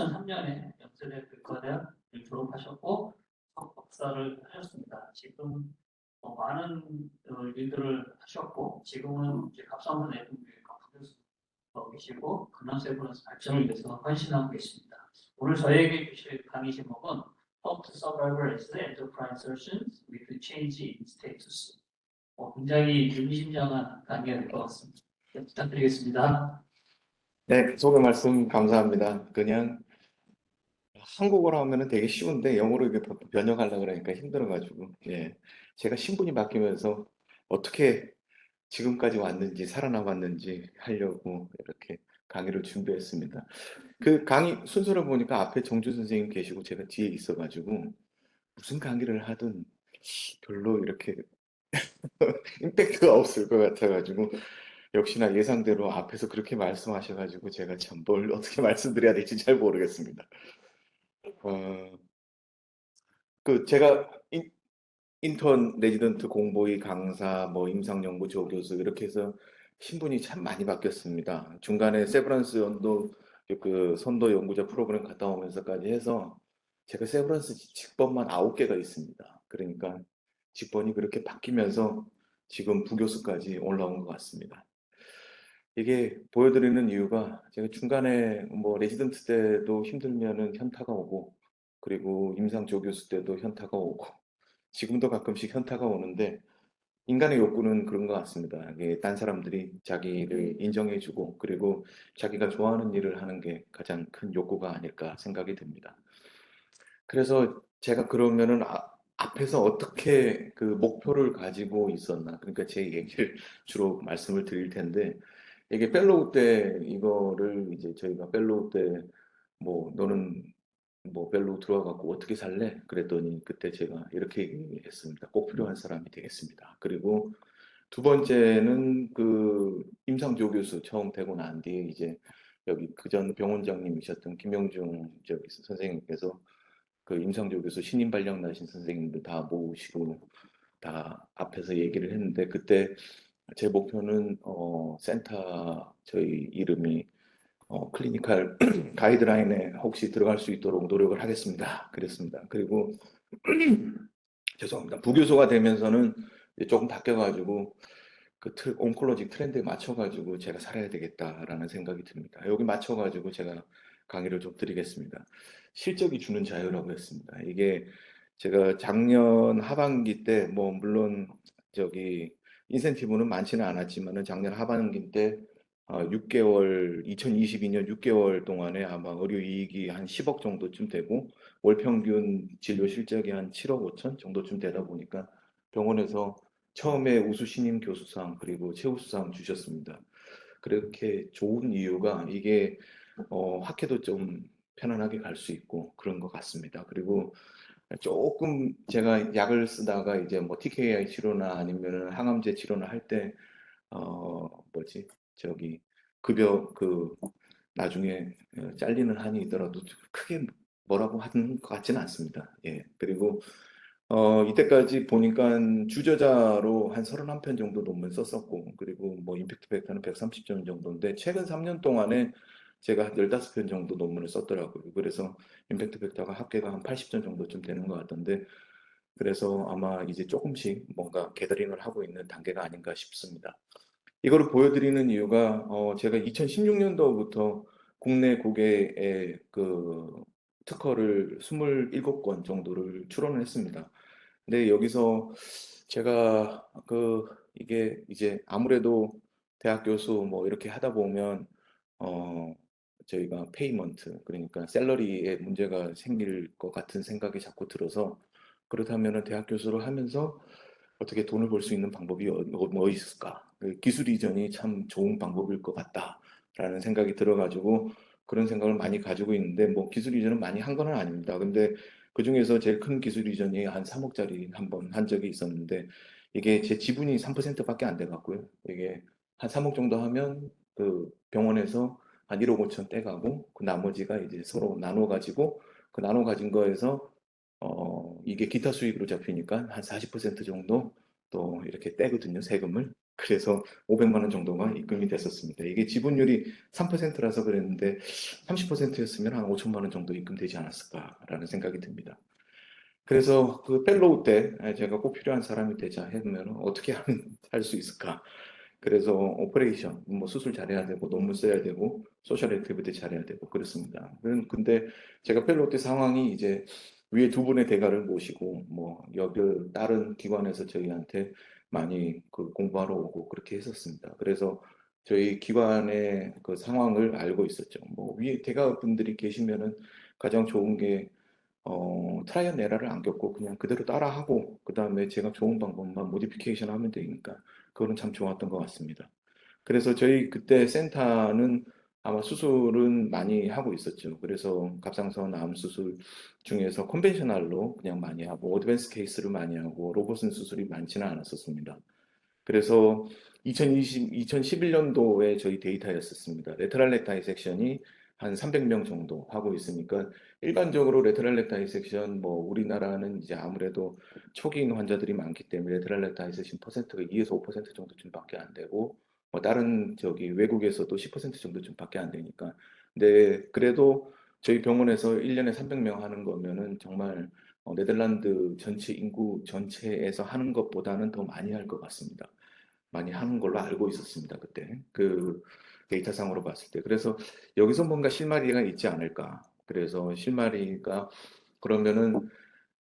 2003년에 연세대 의과대학을 졸업하셨고 석박사를 하셨습니다. 지금 많은 일들을 하셨고 지금은 이제 갑상선 내분비과 부교수로 계시고 근원 세브란스 발전을 위해서 헌신하고 계십니다. 오늘 저에게 주실 강의 제목은 How to Survive as Enterprise Surgeons with Change in Status. 굉장히 의미심장한 강의가 될 것 같습니다. 네, 부탁드리겠습니다. 네, 소개 말씀 감사합니다. 그냥 한국어로 하면은 되게 쉬운데 영어로 이렇게 번역하려고 그러니까 힘들어가지고, 예. 제가 신분이 바뀌면서 어떻게 지금까지 왔는지, 살아남았는지 하려고 이렇게 강의를 준비했습니다. 그 강의 순서를 보니까 앞에 정주 선생님 계시고 제가 뒤에 있어가지고 무슨 강의를 하든 별로 이렇게 임팩트가 없을 것 같아가지고 역시나 예상대로 앞에서 그렇게 말씀하셔가지고 제가 참 뭘 어떻게 말씀드려야 될지 잘 모르겠습니다. 어, 제가 인턴 레지던트 공보위 강사 뭐 임상연구 조교수 이렇게 해서 신분이 참 많이 바뀌었습니다. 중간에 세브란스 선도 연구자 프로그램 갔다 오면서까지 해서 제가 세브란스 직번만 9개가 있습니다. 그러니까 직번이 그렇게 바뀌면서 지금 부교수까지 올라온 것 같습니다. 이게 보여드리는 이유가 제가 중간에 뭐 레지던트 때도 힘들면은 현타가 오고 그리고 임상 조교수 때도 현타가 오고 지금도 가끔씩 현타가 오는데 인간의 욕구는 그런 것 같습니다. 이게 딴 사람들이 자기를 인정해주고 그리고 자기가 좋아하는 일을 하는 게 가장 큰 욕구가 아닐까 생각이 듭니다. 그래서 제가 그러면은 앞에서 어떻게 그 목표를 가지고 있었나 그러니까 제 얘기를 주로 말씀을 드릴 텐데 이게 펠로우 때 이거를 이제 저희가 펠로우 때 뭐 너는 뭐 펠로우 들어와갖고 어떻게 살래? 그랬더니 그때 제가 이렇게 얘기했습니다. 꼭 필요한 사람이 되겠습니다. 그리고 두 번째는 그 임상조 교수 처음 되고 난 뒤에 이제 여기 그전 병원장님이셨던 김영중 저기 선생님께서 그 임상조 교수 신임 발령 나신 선생님들 다 모으시고 다 앞에서 얘기를 했는데 그때 제 목표는 센터 저희 이름이 클리니컬 가이드라인에 혹시 들어갈 수 있도록 노력을 하겠습니다. 그랬습니다. 그리고 죄송합니다. 부교수가 되면서는 이제 조금 바뀌어가지고 온콜로지 트렌드에 맞춰가지고 제가 살아야 되겠다라는 생각이 듭니다. 여기 맞춰가지고 제가 강의를 좀 드리겠습니다. 실적이 주는 자유라고 했습니다. 이게 제가 작년 하반기 때 뭐 물론 저기 인센티브는 많지는 않았지만은 작년 하반기 때 6개월 2022년 6개월 동안에 아마 의료 이익이 한 10억 정도쯤 되고 월 평균 진료 실적이 한 7억 5천 정도쯤 되다 보니까 병원에서 처음에 우수 신임 교수상 그리고 최우수상 주셨습니다. 그렇게 좋은 이유가 이게 학회도 좀 편안하게 갈 수 있고 그런 것 같습니다. 그리고 조금 제가 약을 쓰다가 이제 뭐 TKI 치료나 아니면은 항암제 치료나 할 때 뭐지 저기 급여 나중에 잘리는 한이 있더라도 크게 뭐라고 하는 것 같지는 않습니다. 예. 그리고 이때까지 보니까 주저자로 한 31편 정도 논문 썼었고 그리고 뭐 임팩트 팩터는 130점 정도인데 최근 3년 동안에 제가 한 15편 정도 논문을 썼더라고요. 그래서 임팩트 팩터가 합계가 한 80점 정도쯤 되는 것 같던데 그래서 아마 이제 조금씩 뭔가 게더링을 하고 있는 단계가 아닌가 싶습니다. 이거를 보여드리는 이유가 제가 2016년도부터 국내 고객의 그 특허를 27건 정도를 출원을 했습니다. 근데 여기서 제가 이게 이제 아무래도 대학 교수 뭐 이렇게 하다 보면 어 저희가 페이먼트 그러니까 샐러리에 문제가 생길 것 같은 생각이 자꾸 들어서 그렇다면은 대학 교수를 하면서 어떻게 돈을 벌 수 있는 방법이 뭐 있을까? 그 기술 이전이 참 좋은 방법일 것 같다라는 생각이 들어가지고 그런 생각을 많이 가지고 있는데 뭐 기술 이전은 많이 한 건 아닙니다. 근데 그중에서 제일 큰 기술 이전이 한 3억짜리 한 번 한 적이 있었는데 이게 제 지분이 3%밖에 안 돼 갖고요. 이게 한 3억 정도 하면 그 병원에서 한 1억 5천 떼가고 그 나머지가 이제 서로 나눠 가지고 그 나눠 가진 거에서 이게 기타 수익으로 잡히니까 한 40% 정도 또 이렇게 떼거든요, 세금을. 그래서 500만 원 정도가 입금이 됐었습니다. 이게 지분율이 3%라서 그랬는데 30%였으면 한 5천만 원 정도 입금되지 않았을까라는 생각이 듭니다. 그래서 그 펠로우 때 제가 꼭 필요한 사람이 되자 했으면 어떻게 하면 할 수 있을까? 그래서 오퍼레이션, 뭐 수술 잘해야 되고 논문 써야 되고 소셜 액티비티 잘해야 되고 그렇습니다. 근데 제가 펠로우 때 상황이 이제 위에 두 분의 대가를 모시고 뭐 여기 다른 기관에서 저희한테 많이 그 공부하러 오고 그렇게 했었습니다. 그래서 저희 기관의 그 상황을 알고 있었죠. 뭐 위에 대가 분들이 계시면은 가장 좋은 게 트라이 앤 에러를 안 겪고 그냥 그대로 따라하고 그다음에 제가 좋은 방법만 모디피케이션 하면 되니까 그거는 참 좋았던 것 같습니다. 그래서 저희 그때 센터는 아마 수술은 많이 하고 있었죠. 그래서 갑상선 암 수술 중에서 컨벤셔널로 그냥 많이 하고 어드밴스 케이스를 많이 하고 로봇은 수술이 많지는 않았었습니다. 그래서 2011년도에 저희 데이터였었습니다. 레터럴 렉 다이섹션이 한 300명 정도 하고 있으니까 일반적으로 레터럴 렉 다이섹션 뭐 우리나라는 이제 아무래도 초기인 환자들이 많기 때문에 레터럴 렉 다이섹션 퍼센트가 2에서 5% 정도쯤밖에 안 되고 뭐 다른 저기 외국에서도 10% 정도쯤밖에 안 되니까 근데 그래도 저희 병원에서 1년에 300명 하는 거면은 정말 네덜란드 전체 인구 전체에서 하는 것보다는 더 많이 할 것 같습니다. 많이 하는 걸로 알고 있었습니다. 그때 그 데이터상으로 봤을 때. 그래서 여기서 뭔가 실마리가 있지 않을까. 그래서 실마리가 그러면은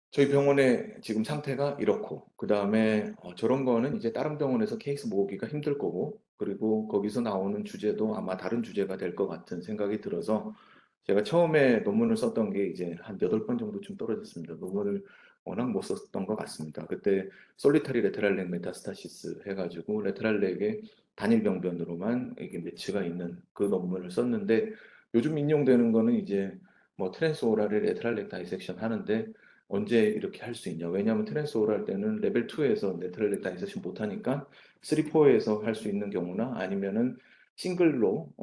저희 병원의 지금 상태가 이렇고 그 다음에 저런 거는 이제 다른 병원에서 케이스 모으기가 힘들 거고 그리고 거기서 나오는 주제도 아마 다른 주제가 될 것 같은 생각이 들어서 제가 처음에 논문을 썼던 게 이제 한 8번 정도쯤 떨어졌습니다. 논문을 워낙 못 썼던 것 같습니다. 그때 솔리타리 레테랄 렉 메타스타시스 해가지고 레테랄 렉의 단일 병변으로만 이게 매치가 있는 그 논문을 썼는데 요즘 인용되는 거는 이제 뭐 트랜스오랄의 레테랄 렉 다이섹션 하는데 언제 이렇게 할 수 있냐? 왜냐하면 트랜스오랄 때는 레벨 2에서 레테랄 렉 다이섹션 못하니까 3, 4에서 할 수 있는 경우나 아니면은 싱글로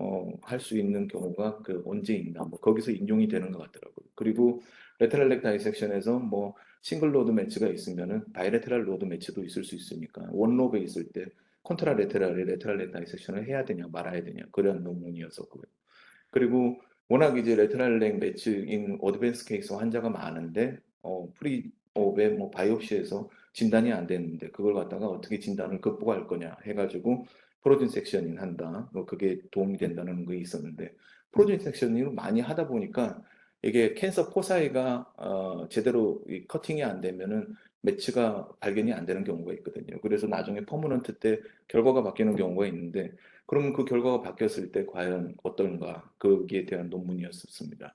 할 수 있는 경우가 그 언제 있나 뭐 거기서 인용이 되는 것 같더라고요. 그리고 레테럴 렉 다이섹션에서 뭐 싱글 로드 매치가 있으면은 바이레테럴 로드 매치도 있을 수 있으니까 원 로그에 있을 때 컨트라 레테럴에 레테럴 렉 다이섹션을 해야 되냐 말아야 되냐 그런 논문이었었고요. 그리고 워낙 이제 레테럴 렉 매치인 어드밴스 케이스 환자가 많은데 프리 업에 뭐 바이옵시에서 진단이 안 됐는데 그걸 갖다가 어떻게 진단을 극복할 거냐 해가지고 프로틴 섹셔닝 한다. 뭐 그게 도움이 된다는 게 있었는데 프로틴 섹셔닝을 많이 하다 보니까 이게 캔서 포사이가 제대로 이 커팅이 안 되면은 매치가 발견이 안 되는 경우가 있거든요. 그래서 나중에 퍼머넌트 때 결과가 바뀌는 경우가 있는데 그러면 그 결과가 바뀌었을 때 과연 어떤가 거기에 대한 논문이었습니다.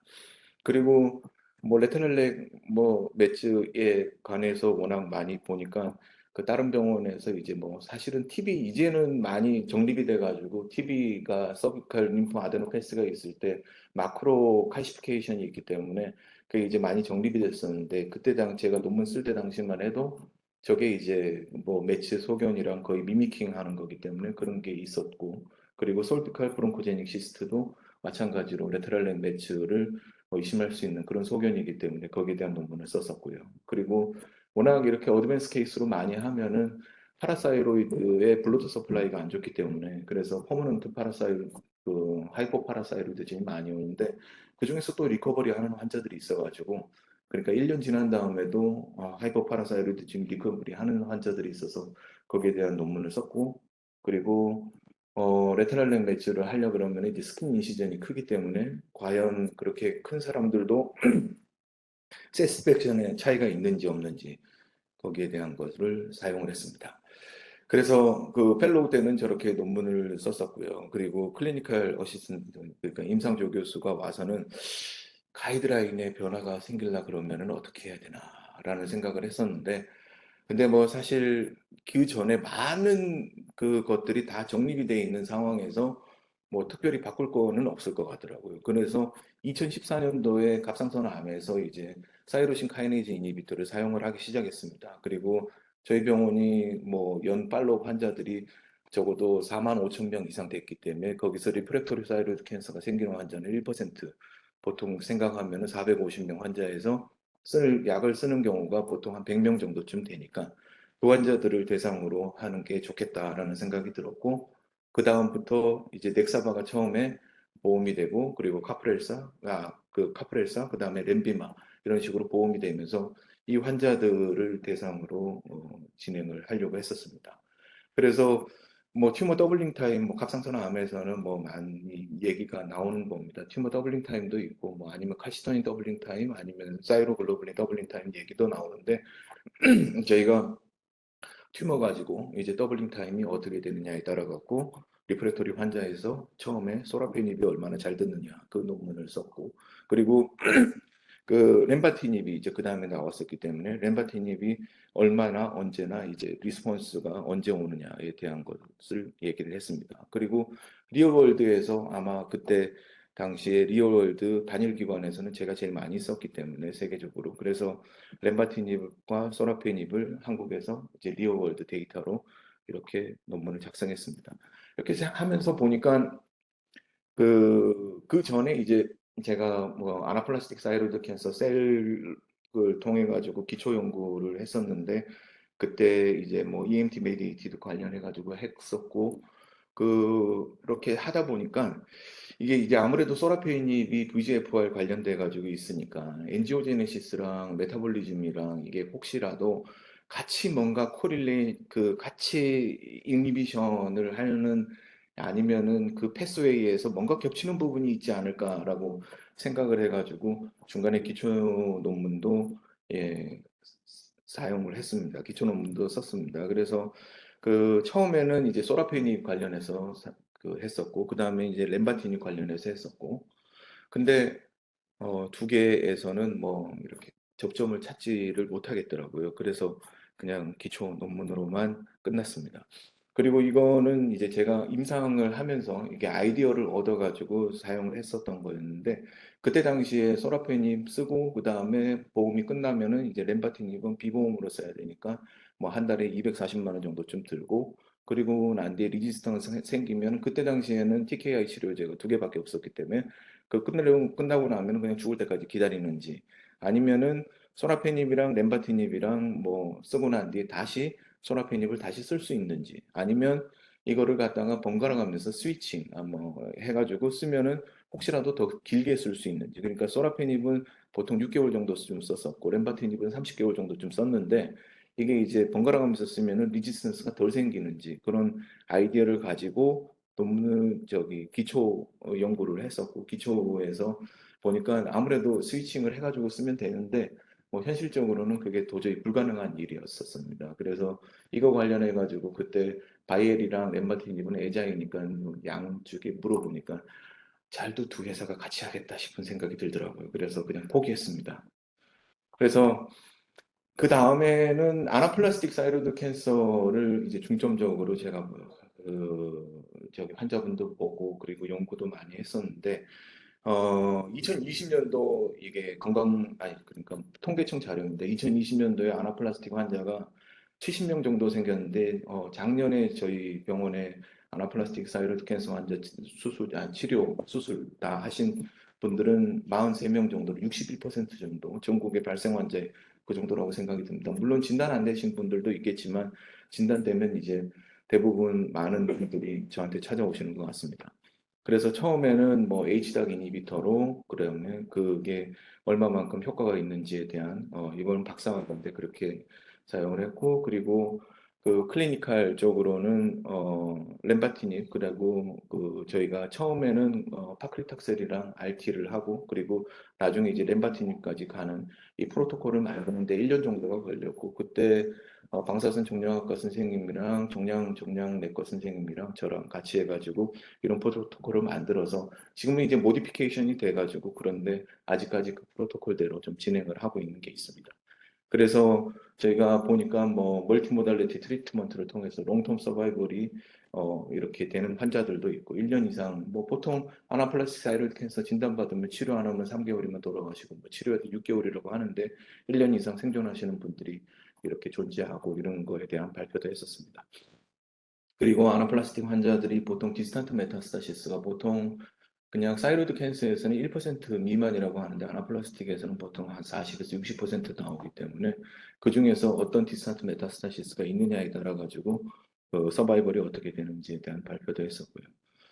그리고 뭐 레테널렉 뭐 매치에 관해서 워낙 많이 보니까 그 다른 병원에서 이제 뭐 사실은 TB 이제는 많이 정립이 돼가지고 TB가 서비컬 림프 아데노패스가 있을 때 마크로 칼시피케이션이 있기 때문에 그게 이제 많이 정립이 됐었는데 그때 당 제가 논문 쓸 때 당시만 해도 저게 이제 뭐 매치 소견이랑 거의 미미킹 하는 거기 때문에 그런 게 있었고 그리고 솔피칼 브론코제닉 시스트도 마찬가지로 레테랄렉 매치를 의심할 수 있는 그런 소견이기 때문에 거기에 대한 논문을 썼었고요. 그리고 워낙 이렇게 어드밴스 케이스로 많이 하면은 파라사이로이드의 블루투 서플라이가 안 좋기 때문에 그래서 퍼머넌트 파라사이로이드 그 하이포 파라사이로이드증이 많이 오는데 그 중에서 또 리커버리 하는 환자들이 있어가지고 그러니까 1년 지난 다음에도 하이포 파라사이로이드증 리커버리 하는 환자들이 있어서 거기에 대한 논문을 썼고 그리고 레테럴 렉 매치를 하려 그러면 이제 스킨 인시전이 크기 때문에 과연 그렇게 큰 사람들도 세스펙션에 차이가 있는지 없는지 거기에 대한 것을 사용을 했습니다. 그래서 그 펠로우 때는 저렇게 논문을 썼었고요. 그리고 클리니컬 어시스턴트 그러니까 임상조 교수가 와서는 가이드라인에 변화가 생길라 그러면은 어떻게 해야 되나라는 생각을 했었는데 근데 뭐 사실 그 전에 많은 그것들이 다 정립이 돼 있는 상황에서 뭐 특별히 바꿀 거는 없을 것 같더라고요. 그래서 2014년도에 갑상선 암에서 이제 사이로신 카이네이즈 이니비터를 사용을 하기 시작했습니다. 그리고 저희 병원이 뭐 연 팔로우 환자들이 적어도 4만 5천 명 이상 됐기 때문에 거기서 리프렉터리 사이로이드 캔서가 생기는 환자는 1% 보통 생각하면 450명 환자에서 쓸 약을 쓰는 경우가 보통 한 100명 정도쯤 되니까 그 환자들을 대상으로 하는 게 좋겠다라는 생각이 들었고, 그 다음부터 이제 넥사바가 처음에 보험이 되고, 그리고 카프렐사, 그 다음에 렌비마 이런 식으로 보험이 되면서 이 환자들을 대상으로 진행을 하려고 했었습니다. 그래서 뭐 튜머 더블링 타임, 뭐 갑상선 암에서는 뭐 많이 얘기가 나오는 겁니다. 튜머 더블링 타임도 있고, 뭐 아니면 칼시토닌 더블링 타임, 아니면 사이로글로불린 더블링 타임 얘기도 나오는데 저희가 튜머 가지고 이제 더블링 타임이 어떻게 되느냐에 따라 갖고 리프랙터리 환자에서 처음에 소라페닙이 얼마나 잘 듣느냐 그 논문을 썼고, 그리고 그 렘바티닙이 이제 그 다음에 나왔었기 때문에 렘바티닙이 얼마나 언제나 이제 리스폰스가 언제 오느냐에 대한 것을 얘기를 했습니다. 그리고 리얼월드에서 아마 그때 당시에 리얼월드 단일 기관에서는 제가 제일 많이 썼기 때문에 세계적으로, 그래서 렘바티닙과 소라페닙을 한국에서 이제 리얼월드 데이터로 이렇게 논문을 작성했습니다. 이렇게 하면서 보니까 그 전에 이제 제가 뭐 아나플라스틱 사이로이드 캔서 셀을 통해 가지고 기초 연구를 했었는데, 그때 이제 뭐 EMT 메디에이티드 관련해 가지고 했었고, 그렇게 하다 보니까 이게 이제 아무래도 소라페닌이 VEGFR 관련돼 가지고 있으니까 엔지오제네시스랑 메타볼리즘이랑 이게 혹시라도 같이 뭔가 같이 인히비션을 하는, 아니면은 그 패스웨이에서 뭔가 겹치는 부분이 있지 않을까라고 생각을 해가지고 중간에 기초 논문도 예, 사용을 했습니다. 기초 논문도 썼습니다. 그래서 그 처음에는 이제 소라페닌이 관련해서 했었고, 그 다음에 이제 렘바티닌 관련해서 했었고, 근데 두 개에서는 뭐 이렇게 접점을 찾지를 못하겠더라고요. 그래서 그냥 기초 논문으로만 끝났습니다. 그리고 이거는 이제 제가 임상을 하면서 이게 아이디어를 얻어가지고 사용을 했었던 거였는데, 그때 당시에 소라페님 쓰고 그 다음에 보험이 끝나면은 이제 렘바티닙은 비보험으로 써야 되니까 뭐 한 달에 240만 원 정도쯤 들고, 그리고 난 뒤에 리지스탕스 생기면 그때 당시에는 TKI 치료제가 두 개밖에 없었기 때문에 끝나고 나면 그냥 죽을 때까지 기다리는지, 아니면은 소라페닙이랑 렘바티닙이랑 뭐 쓰고 난 뒤에 다시 소라페닙을 다시 쓸 수 있는지, 아니면 이거를 갖다가 번갈아 가면서 스위칭 뭐 해가지고 쓰면은 혹시라도 더 길게 쓸 수 있는지. 그러니까 소라페닙은 보통 6개월 정도쯤 썼었고 렘바티닙은 30개월 정도쯤 썼는데, 이게 이제 번갈아 가면서 쓰면은 리지스턴스가 덜 생기는지, 그런 아이디어를 가지고 논문 기초 연구를 했었고, 기초에서 보니까 아무래도 스위칭을 해가지고 쓰면 되는데 뭐 현실적으로는 그게 도저히 불가능한 일이었었습니다. 그래서 이거 관련해 가지고 그때 바이엘이랑 렘바티닙은 애자이니까 뭐 양쪽에 물어보니까 잘도 두 회사가 같이 하겠다 싶은 생각이 들더라고요. 그래서 그냥 포기했습니다. 그래서 그 다음에는 아나플라스틱 사이로드 캔서를 이제 중점적으로 제가 저기 환자분도 보고 그리고 연구도 많이 했었는데, 2020년도 이게 아니, 그러니까 통계청 자료인데 2020년도에 아나플라스틱 환자가 70명 정도 생겼는데, 작년에 저희 병원에 아나플라스틱 사이로드 캔서 환자 수술 다 하신 분들은 43명 정도, 61% 정도, 전국의 발생 환자의 그 정도라고 생각이 듭니다. 물론 진단 안 되신 분들도 있겠지만, 진단되면 이제 대부분 많은 분들이 저한테 찾아오시는 것 같습니다. 그래서 처음에는 뭐 H닥 이니비터로, 그러면 그게 얼마만큼 효과가 있는지에 대한 이건 박사학 건데 그렇게 사용을 했고, 그리고 그 클리니컬 쪽으로는 렘바티닙, 그리고 그 저희가 처음에는 파크리탁셀이랑 RT를 하고, 그리고 나중에 이제 렘바티닙까지 가는 이 프로토콜을 만드는데 1년 정도가 걸렸고, 그때 방사선 정량학과 선생님이랑 정량내과 선생님이랑 저랑 같이 해가지고 이런 프로토콜을 만들어서 지금은 이제 모디피케이션이 돼가지고, 그런데 아직까지 그 프로토콜대로 좀 진행을 하고 있는 게 있습니다. 그래서 저희가 보니까 뭐 멀티모달리티 트리트먼트를 통해서 롱텀 서바이벌이 이렇게 되는 환자들도 있고, 1년 이상 뭐 보통 아나플라스틱 사이로이드 캔서 진단받으면 치료 안 하면 3개월이면 돌아가시고, 뭐 치료해도 6개월이라고 하는데 1년 이상 생존하시는 분들이 이렇게 존재하고, 이런 거에 대한 발표도 했었습니다. 그리고 아나플라스틱 환자들이 보통 디스탄트 메타스타시스가 보통 그냥 사이로이드 캔서에서는 1% 미만이라고 하는데 아나플라스틱에서는 보통 한 40에서 60% 나오기 때문에 그 중에서 어떤 디스탄트 메타스타시스가 있느냐에 따라 가지고 그 서바이벌이 어떻게 되는지에 대한 발표도 했었고요.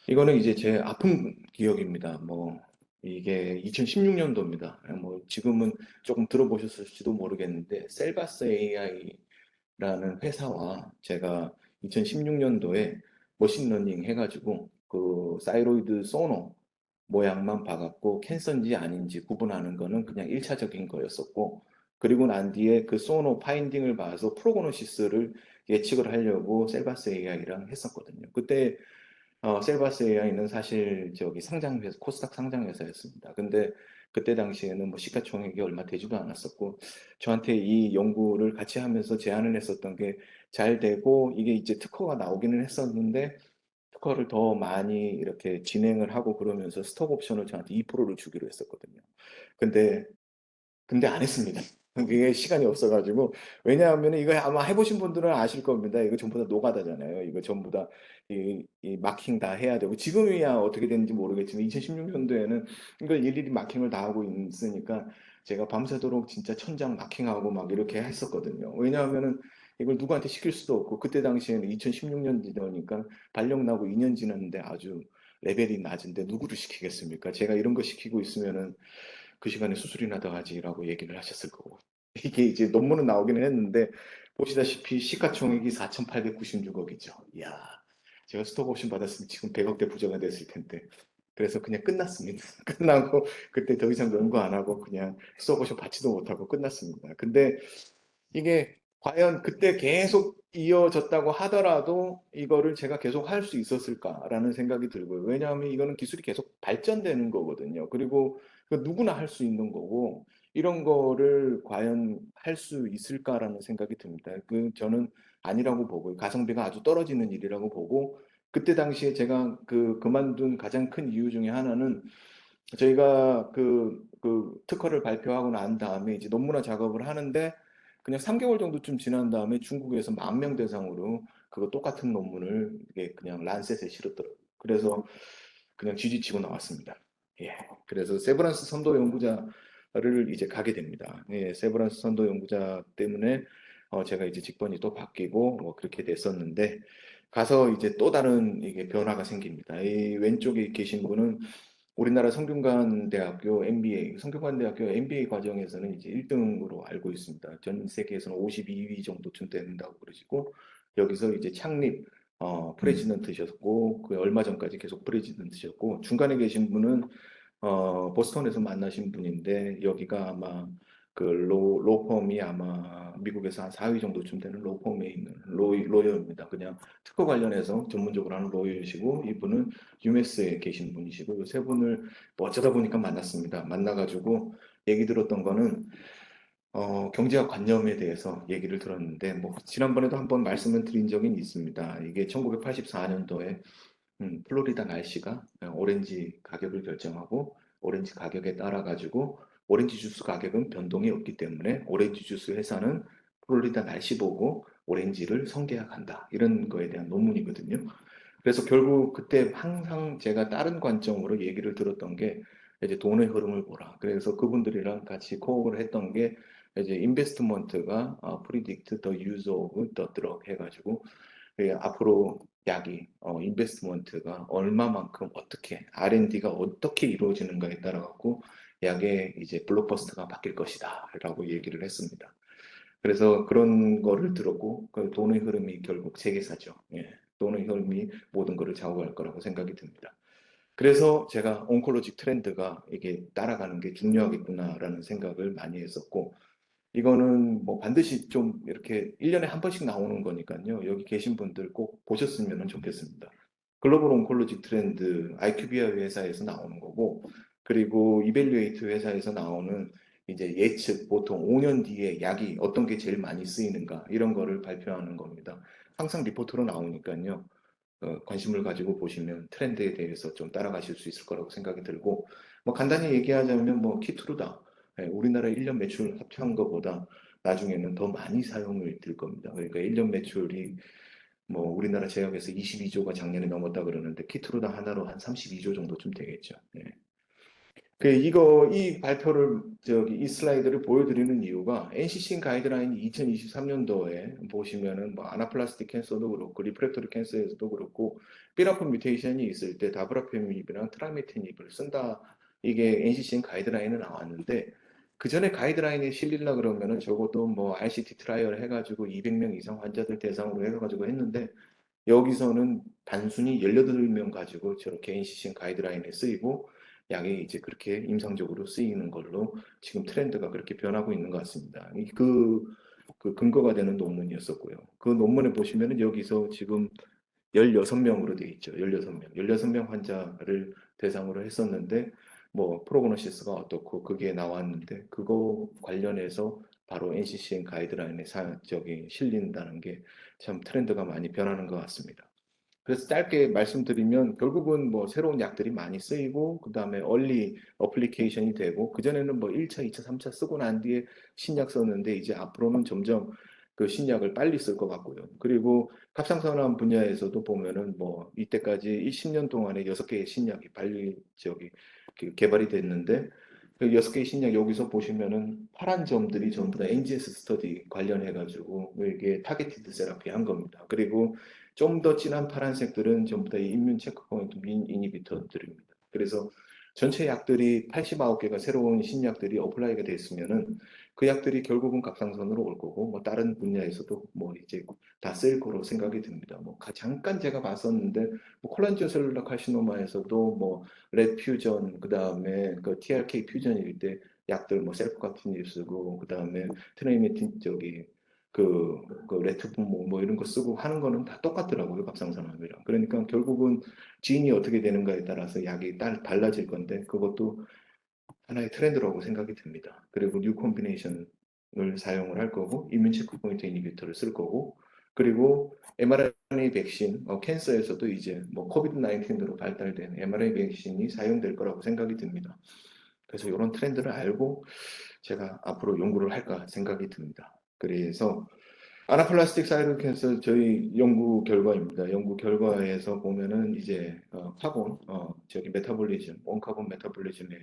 이거는 이제 제 아픈 기억입니다. 뭐 이게 2016년도입니다. 뭐 지금은 조금 들어보셨을지도 모르겠는데 셀바스 AI라는 회사와 제가 2016년도에 머신러닝 해가지고 그 사이로이드 소노 모양만 봐갖고 캔서인지 아닌지 구분하는 거는 그냥 1차적인 거였었고 그리고 난 뒤에 그 소노 파인딩을 봐서 프로그노시스를 예측을 하려고 셀바스 AI랑 했었거든요. 그때 셀바스 AI는 사실 저기 상장회사, 코스닥 상장회사였습니다. 근데 그때 당시에는 뭐 시가총액이 얼마 되지도 않았었고, 저한테 이 연구를 같이 하면서 제안을 했었던 게 잘 되고, 이게 이제 특허가 나오기는 했었는데, 특허를 더 많이 이렇게 진행을 하고 그러면서 스톡 옵션을 저한테 2%를 주기로 했었거든요. 근데 안 했습니다. 그게 시간이 없어가지고. 왜냐하면 이거 아마 해보신 분들은 아실 겁니다. 이거 전부 다 노가다잖아요. 이거 전부 다 이 마킹 다 해야 되고. 지금이야 어떻게 되는지 모르겠지만 2016년도에는 이걸 일일이 마킹을 다 하고 있으니까 제가 밤새도록 진짜 천장 마킹하고 막 이렇게 했었거든요. 왜냐하면은 이걸 누구한테 시킬 수도 없고 그때 당시에는 2016년이니까 발령 나고 2년 지났는데 아주 레벨이 낮은데 누구를 시키겠습니까? 제가 이런 거 시키고 있으면은 그 시간에 수술이나 더 하지라고 얘기를 하셨을 거고. 이게 이제 논문은 나오기는 했는데, 보시다시피 시가총액이 4,896억이죠. 이야, 제가 스톡옵션 받았으면 지금 100억대 부자가 됐을 텐데. 그래서 그냥 끝났습니다. 끝나고, 그때 더 이상 연구 안 하고 그냥 스톡옵션 받지도 못하고 끝났습니다. 근데 이게 과연 그때 계속 이어졌다고 하더라도 이거를 제가 계속 할 수 있었을까라는 생각이 들고요. 왜냐하면 이거는 기술이 계속 발전되는 거거든요. 그리고 그 누구나 할 수 있는 거고 이런 거를 과연 할 수 있을까라는 생각이 듭니다. 그 저는 아니라고 보고요. 가성비가 아주 떨어지는 일이라고 보고 그때 당시에 제가 그만둔 가장 큰 이유 중에 하나는 저희가 그 특허를 발표하고 난 다음에 이제 논문화 작업을 하는데 그냥 3개월 정도쯤 지난 다음에 중국에서 10,000명 대상으로 그거 똑같은 논문을 이게 그냥 란셋에 실었더라고요. 그래서 그냥 쥐지치고 나왔습니다. 예. 그래서 세브란스 선도 연구자를 이제 가게 됩니다. 예, 세브란스 선도 연구자 때문에 제가 이제 직번이 또 바뀌고 뭐 그렇게 됐었는데 가서 이제 또 다른 이게 변화가 생깁니다. 이 왼쪽에 계신 분은 우리나라 성균관대학교 MBA, 성균관대학교 MBA 과정에서는 이제 1등으로 알고 있습니다. 전 세계에서는 52위 정도쯤 된다고 그러시고, 여기서 이제 창립, 프레지던트셨고, 그 얼마 전까지 계속 프레지던트셨고, 중간에 계신 분은 보스턴에서 만나신 분인데 여기가 아마 그 로펌이 아마 미국에서 한 4위 정도쯤 되는 로펌에 있는 로여입니다. 그냥 특허 관련해서 전문적으로 하는 로여이시고 이분은 UMS에 계신 분이시고 이 세 분을 뭐 어쩌다 보니까 만났습니다. 만나가지고 얘기 들었던 거는 경제학 관념에 대해서 얘기를 들었는데 뭐 지난번에도 한번 말씀을 드린 적이 있습니다. 이게 1984년도에 플로리다 날씨가 오렌지 가격을 결정하고 오렌지 가격에 따라 가지고 오렌지 주스 가격은 변동이 없기 때문에 오렌지 주스 회사는 플로리다 날씨 보고 오렌지를 성계약한다. 이런 거에 대한 논문이거든요. 그래서 결국 그때 항상 제가 다른 관점으로 얘기를 들었던 게 이제 돈의 흐름을 보라. 그래서 그분들이랑 같이 코업을 했던 게 이제 인베스트먼트가 predict the use of the drug 해가지고 앞으로 약이 인베스트먼트가 얼마만큼 어떻게 R&D가 어떻게 이루어지는가에 따라 갖고 약의 이제 블록버스터가 바뀔 것이다라고 얘기를 했습니다. 그래서 그런 거를 들었고 그 돈의 흐름이 결국 세계사죠. 예. 돈의 흐름이 모든 것을 좌우할 거라고 생각이 듭니다. 그래서 제가 온콜로직 트렌드가 이게 따라가는 게 중요하겠구나라는 생각을 많이 했었고 이거는 뭐 반드시 좀 이렇게 1년에 한 번씩 나오는 거니까요. 여기 계신 분들 꼭 보셨으면 좋겠습니다. 글로벌 온콜로지 트렌드 IQVIA 회사에서 나오는 거고, 그리고 이벨류에이트 회사에서 나오는 이제 예측 보통 5년 뒤에 약이 어떤 게 제일 많이 쓰이는가 이런 거를 발표하는 겁니다. 항상 리포트로 나오니까요. 관심을 가지고 보시면 트렌드에 대해서 좀 따라가실 수 있을 거라고 생각이 들고, 뭐 간단히 얘기하자면 뭐 키트루다. 예, 우리나라 1년 매출 합쳐한 것보다 나중에는 더 많이 사용을 될 겁니다. 그러니까 1년 매출이 뭐 우리나라 제약에서 22조가 작년에 넘었다 그러는데 키트로다 하나로 한 32조 정도쯤 되겠죠. 예. 이 발표를 이 슬라이드를 보여드리는 이유가 NCCN 가이드라인이 2023년도에 보시면은 뭐 아나플라스틱 캔서도 그렇고 리프랙터리 캔서에서도 그렇고 삐라프 뮤테이션이 있을 때 다브라페밀이랑 트라미테닙을 쓴다. 이게 NCCN 가이드라인은 나왔는데 그 전에 가이드라인에 실리려 그러면은 적어도 뭐 RCT 트라이얼 해가지고 200명 이상 환자들 대상으로 해가지고 했는데 여기서는 단순히 18명 가지고 저렇게 NCCN 가이드라인에 쓰이고 약이 이제 그렇게 임상적으로 쓰이는 걸로 지금 트렌드가 그렇게 변하고 있는 것 같습니다. 그 근거가 되는 논문이었었고요. 그 논문에 보시면은 여기서 지금 16명으로 되어 있죠. 16명. 16명 환자를 대상으로 했었는데, 뭐, 프로그노시스가 어떻고, 그게 나왔는데, 그거 관련해서 바로 NCCN 가이드라인에 실린다는 게 참 트렌드가 많이 변하는 것 같습니다. 그래서 짧게 말씀드리면 결국은 뭐 새로운 약들이 많이 쓰이고 그다음에 얼리 어플리케이션이 되고 그전에는 뭐 1차, 2차, 3차 쓰고 난 뒤에 신약 썼는데 이제 앞으로는 점점 그 신약을 빨리 쓸 것 같고요. 그리고 갑상선암 분야에서도 보면은 뭐 이때까지 10년 동안에 6개의 신약이 빨리 개발이 됐는데 그 6개의 신약 여기서 보시면은 파란 점들이 전부 다 NGS 스터디 관련해 가지고 이게 타겟티드 세라피 한 겁니다. 그리고 좀 더 진한 파란색들은 전부 다 인문 체크포인트 이니비터들입니다. 그래서 전체 약들이 89개가 새로운 신약들이 어플라이가 됐으면은 그 약들이 결국은 갑상선으로 올 거고 뭐 다른 분야에서도 뭐 이제 다 쓸 거로 생각이 듭니다. 뭐 잠깐 제가 봤었는데 뭐 콜란지오 셀룰라 카시노마에서도 뭐 렛퓨전 그다음에 그 TRK 퓨전일 때 약들 뭐 셀프카틴 쓰고 그다음에 트레이메틴 그 레트분 뭐 이런 거 쓰고 하는 거는 다 똑같더라고요, 갑상선암이랑. 그러니까 결국은 지인이 어떻게 되는가에 따라서 약이 달라질 건데 그것도 하나의 트렌드라고 생각이 듭니다. 그리고 뉴 콤비네이션을 사용을 할 거고 이뮨 체크포인트 이니비터를 쓸 거고 그리고 mRNA 백신, 캔서에서도 이제 뭐 코비드 19으로 발달된 mRNA 백신이 사용될 거라고 생각이 듭니다. 그래서 이런 트렌드를 알고 제가 앞으로 연구를 할까 생각이 듭니다. 그래서 아나플라스틱 사이로 캔서 저희 연구 결과입니다. 연구 결과에서 보면은 이제 카본 메타볼리즘, 온카본 메타볼리즘에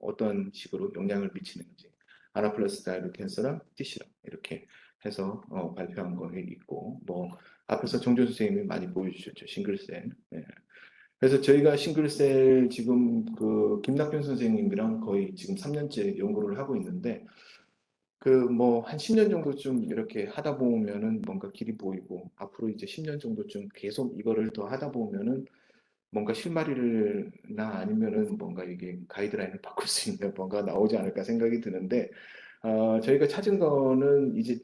어떤 식으로 영향을 미치는지 아나플라스틱 사이로 캔서랑 TC랑 이렇게 해서 발표한 거에 있고 뭐 앞에서 정준 선생님이 많이 보여주셨죠. 싱글셀. 예. 그래서 저희가 싱글셀 지금 그 김낙균 선생님이랑 거의 지금 3년째 연구를 하고 있는데 그 뭐 한 10년 정도쯤 이렇게 하다 보면은 뭔가 길이 보이고 앞으로 이제 10년 정도쯤 계속 이거를 더 하다 보면은 뭔가 실마리를나 아니면은 뭔가 이게 가이드라인을 바꿀 수 있는 뭔가 나오지 않을까 생각이 드는데 저희가 찾은 거는 이제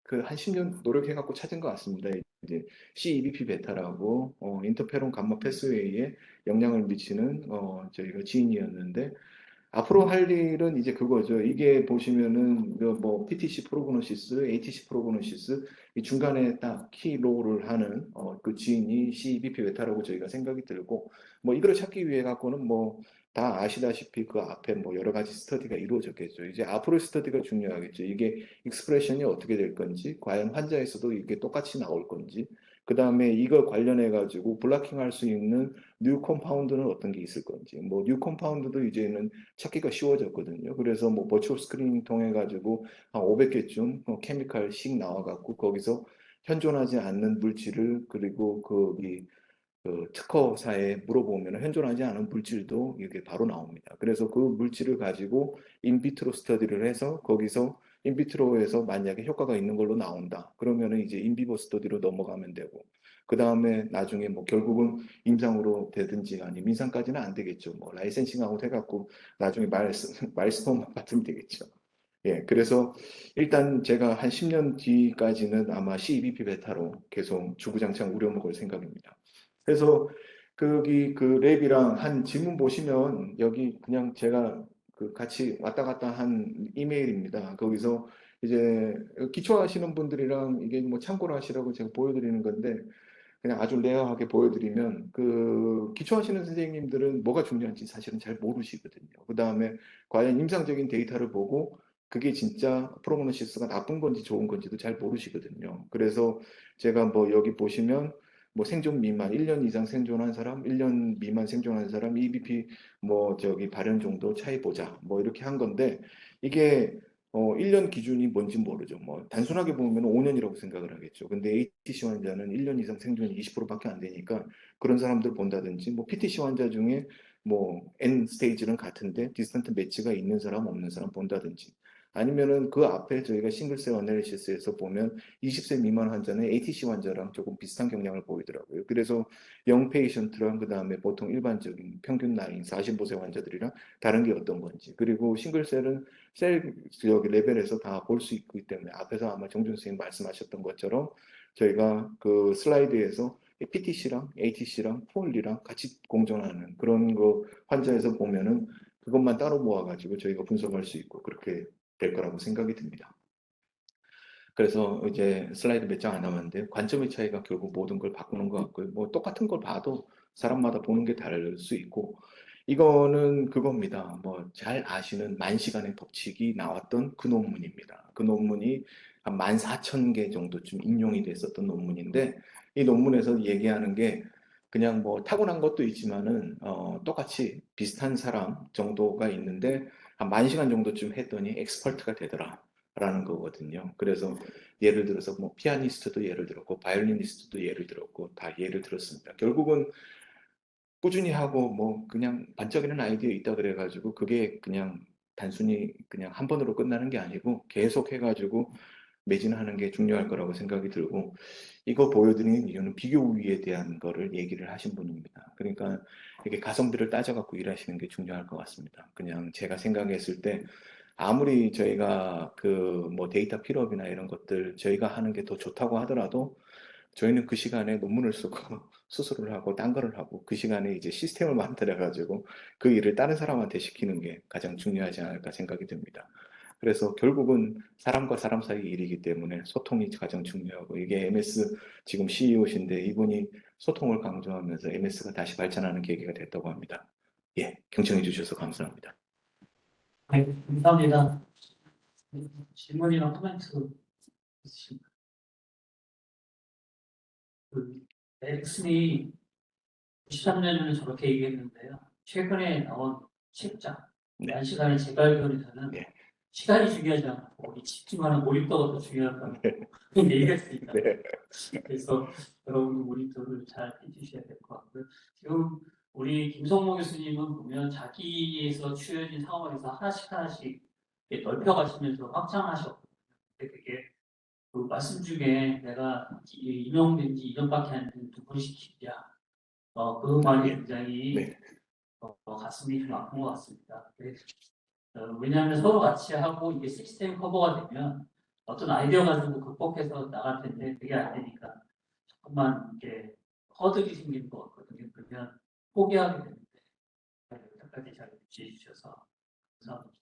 그 한 10년 노력해 갖고 찾은 것 같습니다. 이제 CEBP 베타라고 인터페론 감마 패스웨이에 영향을 미치는 저희가 지인이었는데 앞으로 할 일은 이제 그거죠. 이게 보시면은 그뭐 PTC 프로그노시스, ATC 프로그노시스 이 중간에 딱 키로를 하는 그 지인이 CBP 베타라고 저희가 생각이 들고 뭐 이걸 찾기 위해 갖고는 뭐 다 아시다시피 그 앞에 뭐 여러 가지 스터디가 이루어졌겠죠. 이제 앞으로 스터디가 중요하겠죠. 이게 익스프레션이 어떻게 될 건지, 과연 환자에서도 이게 똑같이 나올 건지, 그 다음에 이거 관련해 가지고 블락킹 할 수 있는 뉴 컴파운드는 어떤 게 있을 건지, 뭐 뉴 컴파운드도 이제는 찾기가 쉬워졌거든요. 그래서 뭐 버추얼 스크리닝 통해 가지고 한 500개쯤 케미칼씩 나와 갖고 거기서 현존하지 않는 물질을 그리고 그 특허사에 물어보면 현존하지 않은 물질도 이게 바로 나옵니다. 그래서 그 물질을 가지고 인비트로 스터디를 해서 거기서 인비트로에서 만약에 효과가 있는 걸로 나온다. 그러면은 이제 인비버 스터디로 넘어가면 되고 그 다음에 나중에 뭐 결국은 임상으로 되든지 아니면 임상까지는 안 되겠죠. 뭐 라이센싱하고 해갖고 나중에 마일스톤만 받으면 되겠죠. 예, 그래서 일단 제가 한 10년 뒤까지는 아마 CEBP 베타로 계속 주구장창 우려먹을 생각입니다. 그래서 거기 그 랩이랑 한 지문 보시면 여기 그냥 제가 그 같이 왔다 갔다 한 이메일입니다. 거기서 이제 기초하시는 분들이랑 이게 뭐 참고를 하시라고 제가 보여드리는 건데 그냥 아주 레어하게 보여드리면 그 기초하시는 선생님들은 뭐가 중요한지 사실은 잘 모르시거든요. 그 다음에 과연 임상적인 데이터를 보고 그게 진짜 프로그노시스가 나쁜 건지 좋은 건지도 잘 모르시거든요. 그래서 제가 뭐 여기 보시면 뭐 생존 미만 1년 이상 생존한 사람, 1년 미만 생존한 사람, EBP 뭐 저기 발현 정도 차이 보자. 뭐 이렇게 한 건데 이게 1년 기준이 뭔지 모르죠. 뭐 단순하게 보면 5년이라고 생각을 하겠죠. 근데 ATC 환자는 1년 이상 생존이 20%밖에 안 되니까 그런 사람들 본다든지 뭐 PTC 환자 중에 뭐 N 스테이지는 같은데 디스턴트 매치가 있는 사람 없는 사람 본다든지 아니면은 그 앞에 저희가 싱글셀 어널리시스에서 보면 20세 미만 환자는 ATC 환자랑 조금 비슷한 경향을 보이더라고요. 그래서 영 페이션트랑 그다음에 보통 일반적인 평균 나이 45세 환자들이랑 다른 게 어떤 건지 그리고 싱글셀은 셀 여기 레벨에서 다 볼 수 있기 때문에 앞에서 아마 정준 선생님 말씀하셨던 것처럼 저희가 그 슬라이드에서 PTC랑 ATC랑 폴리랑 같이 공존하는 그런 거 환자에서 보면은 그것만 따로 모아가지고 저희가 분석할 수 있고 그렇게 될 거라고 생각이 듭니다. 그래서 이제 슬라이드 몇 장 안 남았는데 관점의 차이가 결국 모든 걸 바꾸는 것 같고요. 뭐 똑같은 걸 봐도 사람마다 보는 게 다를 수 있고 이거는 그겁니다. 뭐 잘 아시는 만시간의 법칙이 나왔던 그 논문입니다. 그 논문이 한 14,000개 정도쯤 인용이 됐었던 논문인데 이 논문에서 얘기하는 게 그냥 뭐 타고난 것도 있지만은 똑같이 비슷한 사람 정도가 있는데 한 10,000시간 정도쯤 했더니 엑스퍼트가 되더라. 라는 거거든요. 그래서 예를 들어서 뭐 피아니스트도 예를 들었고 바이올리니스트도 예를 들었고 다 예를 들었습니다. 결국은 꾸준히 하고 뭐 그냥 반짝이는 아이디어 있다 그래가지고 그게 그냥 단순히 그냥 한 번으로 끝나는 게 아니고 계속 해가지고 매진하는 게 중요할 거라고 생각이 들고 이거 보여드리는 이유는 비교 우위에 대한 거를 얘기를 하신 분입니다. 그러니까 이게 가성비를 따져갖고 일하시는 게 중요할 것 같습니다. 그냥 제가 생각했을 때 아무리 저희가 그 뭐 데이터 필업이나 이런 것들 저희가 하는 게 더 좋다고 하더라도 저희는 그 시간에 논문을 쓰고 수술을 하고 딴 거를 하고 그 시간에 이제 시스템을 만들어 가지고 그 일을 다른 사람한테 시키는 게 가장 중요하지 않을까 생각이 듭니다. 그래서 결국은 사람과 사람 사이 일이기 때문에 소통이 가장 중요하고 이게 MS 지금 CEO신데 이분이 소통을 강조하면서 MS가 다시 발전하는 계기가 됐다고 합니다. 예, 경청해 주셔서 감사합니다. 네, 감사합니다. 질문이나 코멘트 있으신가요? 그 에릭슨이 93년 전에 저렇게 얘기했는데요. 최근에 나온 책장, 네, 1시간의 재발견에서는 네, 시간이 중요하지 않고 이 집중하는 몰입도가 더 중요하다고 네, 얘기했으니까. 네. 그래서 여러분도 몰입도를 잘 해주셔야 될 것 같고요. 지금 우리 김성모 교수님은 보면 자기에서 취해진 상황에서 하나씩 하나씩 이렇게 넓혀가시면서 확장하셨고, 근데 그게 그 말씀 중에 내가 임용된 지 2년밖에 안 된 두 분씩 시키자. 그 말이 예, 굉장히 네, 가슴이 좀 아픈 것 같습니다. 왜냐하면 서로 같이 하고 이게 시스템 커버가 되면 어떤 아이디어 가지고 극복해서 나갈 텐데 그게 안 되니까 자꾸만 이렇게 허들이 생기는 것 같거든요. 그러면 포기하게 되는데 여기까지 잘 유지해 주셔서 감사합니다.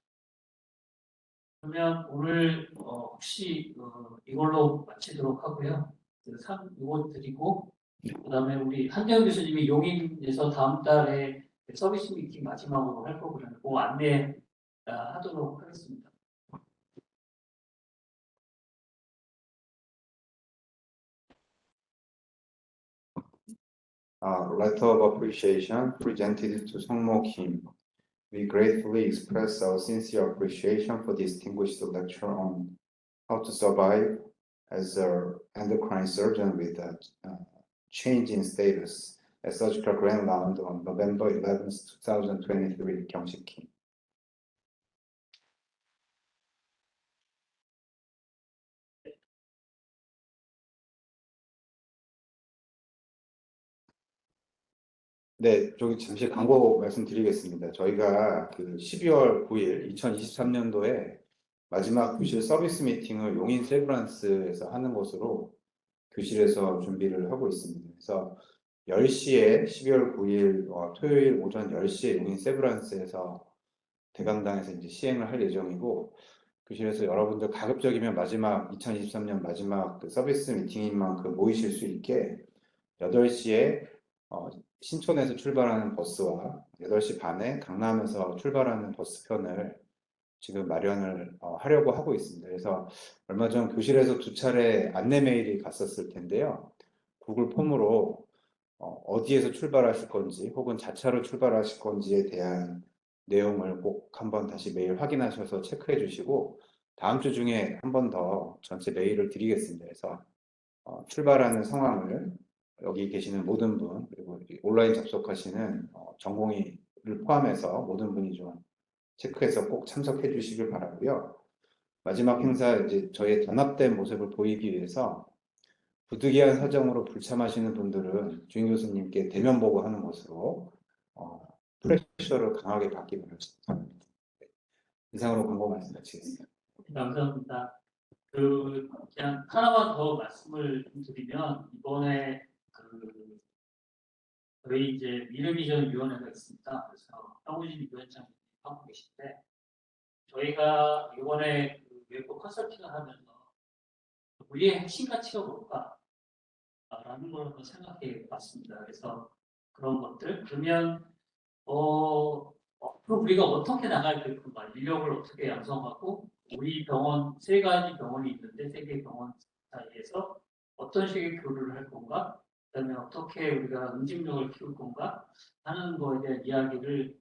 그러면 오늘 혹시 이걸로 마치도록 하고요. 이거 드리고 그다음에 우리 한대현 교수님이 용인에서 다음 달에 서비스 미팅 마지막으로 할 거거든요. 그 안내 하도록 하겠습니다. Letter of appreciation presented to Songmo Kim. We gratefully express our sincere appreciation for distinguished lecture on how to survive as an endocrine surgeon with a change in status at surgical grand round on November 11th, 2023, Kyung-Sik Kim. 네, 저기 잠시 광고 말씀드리겠습니다. 저희가 그 12월 9일 2023년도에 마지막 교실 서비스 미팅을 용인 세브란스에서 하는 것으로 교실에서 준비를 하고 있습니다. 그래서 10시에 12월 9일 토요일 오전 10시에 용인 세브란스에서 대강당에서 이제 시행을 할 예정이고 교실에서 여러분들 가급적이면 마지막 2023년 마지막 그 서비스 미팅인 만큼 모이실 수 있게 8시에 신촌에서 출발하는 버스와 8시 반에 강남에서 출발하는 버스편을 지금 마련을 하려고 하고 있습니다. 그래서 얼마 전 교실에서 2차례 안내 메일이 갔었을 텐데요. 구글 폼으로 어디에서 출발하실 건지 혹은 자차로 출발하실 건지에 대한 내용을 꼭 한번 다시 메일 확인하셔서 체크해 주시고 다음 주 중에 한 번 더 전체 메일을 드리겠습니다. 그래서 출발하는 상황을 여기 계시는 모든 분 그리고 온라인 접속하시는 전공의를 포함해서 모든 분이 좀 체크해서 꼭 참석해 주시길 바라고요. 마지막 행사 이제 저의 단합된 모습을 보이기 위해서 부득이한 사정으로 불참하시는 분들은 주임 교수님께 대면 보고하는 것으로 프레셔를 강하게 받기 바랍니다. 이상으로 광고 말씀 마치겠습니다. 감사합니다. 그냥 하나만 더 말씀을 좀 드리면 이번에 저희 이제 미래비전 위원회가 있습니다. 그래서 황우진 위원장이 하고 계신데 저희가 이번에 외부 컨설팅을 하면서 우리의 핵심 가치가 뭘까라는 걸 한번 생각해 봤습니다. 그래서 그런 것들 그러면 앞으로 우리가 어떻게 나갈 건가, 인력을 어떻게 양성하고 우리 병원 3가지 병원이 있는데 3개 병원 사이에서 어떤 식의 교류를 할 건가, 그다음에 어떻게 우리가 응집력을 키울 건가 하는 거에 대한 이야기를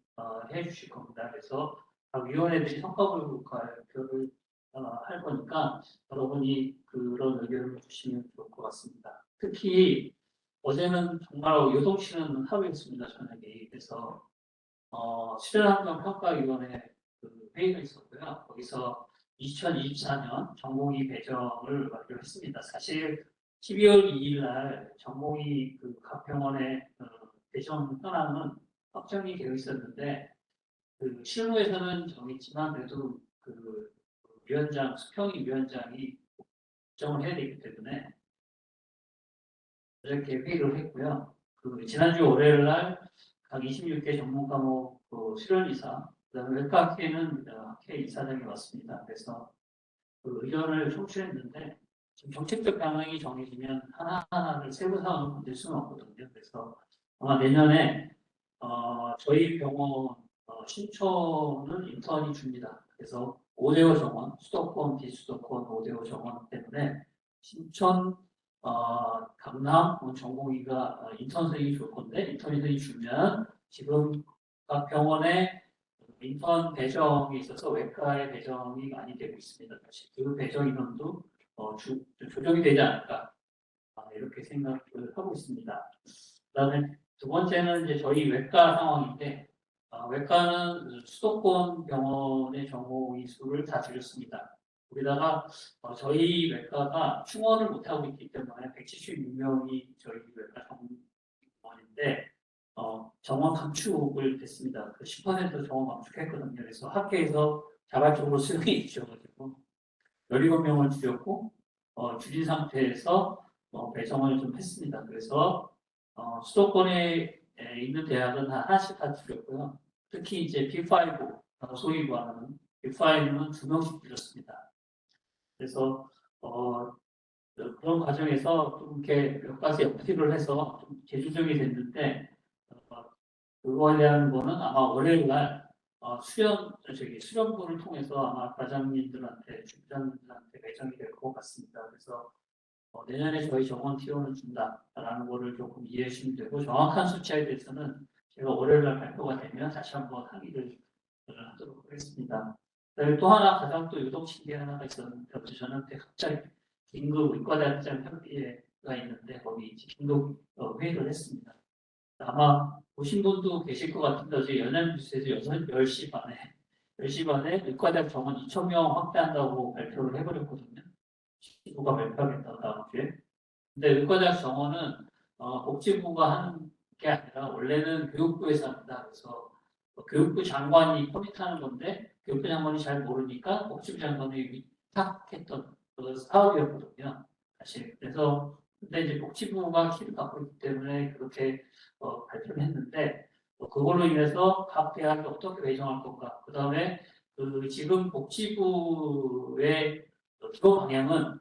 해주실 겁니다. 그래서 각 위원회들이 성과보고를 할 거니까 여러분이 그런 의견을 주시면 좋을 것 같습니다. 특히 어제는 정말 요동치는 하루였습니다. 저녁에. 그래서 수련환경평가위원회 회의가 있었고요. 거기서 2024년 전공의 배정을 완료했습니다. 사실 12월 2일 날 전공의 각 병원의 배정 현황은 확정이 되어 있었는데 실무에서는 정했지만 그래도 수평위 위원장이 결정을 해야 되기 때문에 이렇게 회의를 했고요. 지난주 월요일 날 각 26개 전문 과목 수련이사, 그다음에 외과학회는 학회 이사장이 왔습니다. 그래서 의견을 청취했는데 지금 정책적 방향이 정해지면 하나하나를 세부 사항을 건들 수는 없거든요. 그래서 아마 내년에 저희 병원 신촌은 인턴이 줍니다. 그래서 5대5 정원, 수도권, 비수도권 5대5 정원 때문에 신촌, 강남, 전공의가 인턴 선생님이 줄 건데 인턴 선생님이 주면 지금 각 병원에 인턴 배정에 있어서 외과의 배정이 많이 되고 있습니다. 다시 그 배정 인원도 조정이 되지 않을까 이렇게 생각을 하고 있습니다. 그다음에 두 번째는 이제 저희 외과 상황인데 외과는 수도권 병원의 전공의 수를 다 줄였습니다. 거기다가 저희 외과가 충원을 못하고 있기 때문에 176명이 저희 외과 전공인데 정원 감축을 했습니다. 10% 정원 감축했거든요. 그래서 학계에서 자발적으로 수용해 주셔가지고 17명을 줄였고 줄인 상태에서 배정을 좀 했습니다. 그래서 수도권에 있는 대학은 하나씩 다 줄였고요. 특히 이제 B5, 소위 말하는 B5는 2명씩 줄였습니다. 그래서 그런 과정에서 좀 이렇게 몇 가지 연필을 해서 좀 재조정이 됐는데 그거에 대한 거는 아마 월요일 날 수련부를 통해서 아마 과장님들한테, 주부장님들한테 배정이 될 것 같습니다. 그래서 내년에 저희 정원 티오는 준다라는 거를 조금 이해해 주시면 되고 정확한 숫자에 대해서는 제가 월요일 날 발표가 되면 다시 한번 항의를 하도록 하겠습니다. 그다음에 또 하나 가장 또 유독친 게 하나가 있었는데 저한테 갑자기 긴급 의과대학장 협의회가 있는데 거기 긴급 회의를 했습니다. 아마 보신 분도 계실 것 같은데 어제 연합뉴스에서 10시 반에 10시 반에 의과대학 정원 2,000명 확대한다고 발표를 해버렸거든요. 시도가 발표하겠다고 다음 주에. 근데 의과대학 정원은 복지부가 하는 게 아니라 원래는 교육부에서 합니다. 그래서 교육부 장관이 커밋하는 건데 교육부 장관이 잘 모르니까 복지부 장관이 위탁했던 사업이었거든요. 사실 그래서 근데 이제 복지부가 키를 갖고 있기 때문에 그렇게 발표를 했는데 그걸로 인해서 각 대학이 어떻게 배정할 건가. 그 다음에 지금 복지부의 기본 방향은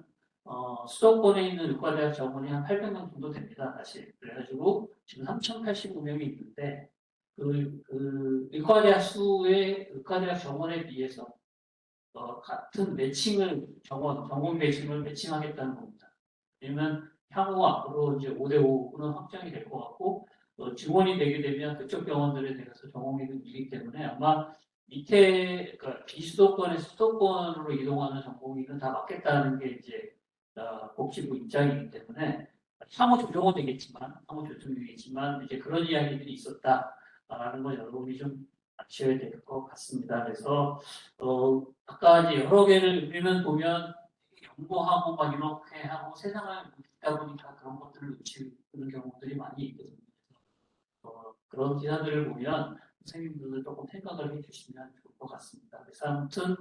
수도권에 있는 의과대학 정원이 한 800명 정도 됩니다. 사실 그래가지고 지금 3,085명이 있는데 의과대학 수의 의과대학 정원에 비해서 같은 매칭을 전공 매칭을 매칭하겠다는 겁니다. 왜냐면 향후 앞으로 이제 5대5는 확정이 될 것 같고 지원이 되게 되면 그쪽 병원들에 대해서 전공이 이기 때문에 아마 밑에 그러니까 비수도권에서 수도권으로 이동하는 전공의는 다 맞겠다는 게 이제 복지부 입장이기 때문에 향후 조정은 되겠지만 향후 조정이 되겠지만 이제 그런 이야기들이 있었다라는 걸 여러분이 좀 아셔야 될 것 같습니다. 그래서 아까 이제 여러 개를 우리는 보면 연구하고 막 이렇게 하고 세상을 보다 보니까 그런 것들을 놓치는 경우들이 많이 있거든요. 그런 기사들을 보면 선생님들도 조금 생각을 해주시면 좋을 것 같습니다. 그래서 아무튼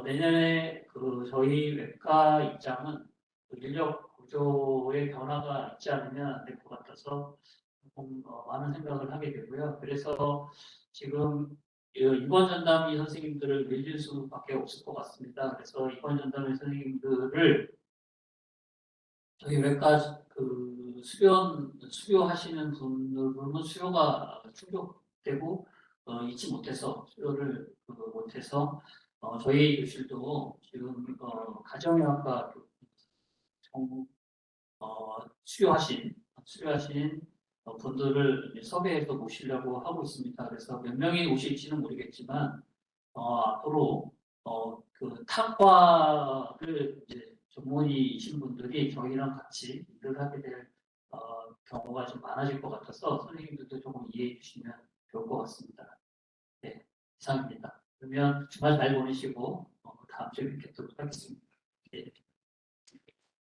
내년에 그 저희 외과 입장은 그 인력 구조의 변화가 있지 않으면 안 될 것 같아서 조금 많은 생각을 하게 되고요. 그래서 지금 이번 전담의 선생님들을 밀릴 수밖에 없을 것 같습니다. 그래서 이번 전담의 선생님들을 저희 외과 그 수료하시는 분들은 수요가 충족되고 잊지 못해서 수료를 못해서 저희 교실도 지금 가정의학과 정, 수료하신 분들을 이제 섭외해서 모시려고 하고 있습니다. 그래서 몇 명이 오실지는 모르겠지만 앞으로 그 타과를 이제 전문의이신 분들이 저희랑 같이 일을 하게 될 경우가 좀 많아질 것 같아서 선생님들도 조금 이해해 주시면 좋을 것 같습니다. 네, 이상입니다. 그러면 주말 잘 보내시고 다음 주에 뵙도록 하겠습니다. 네.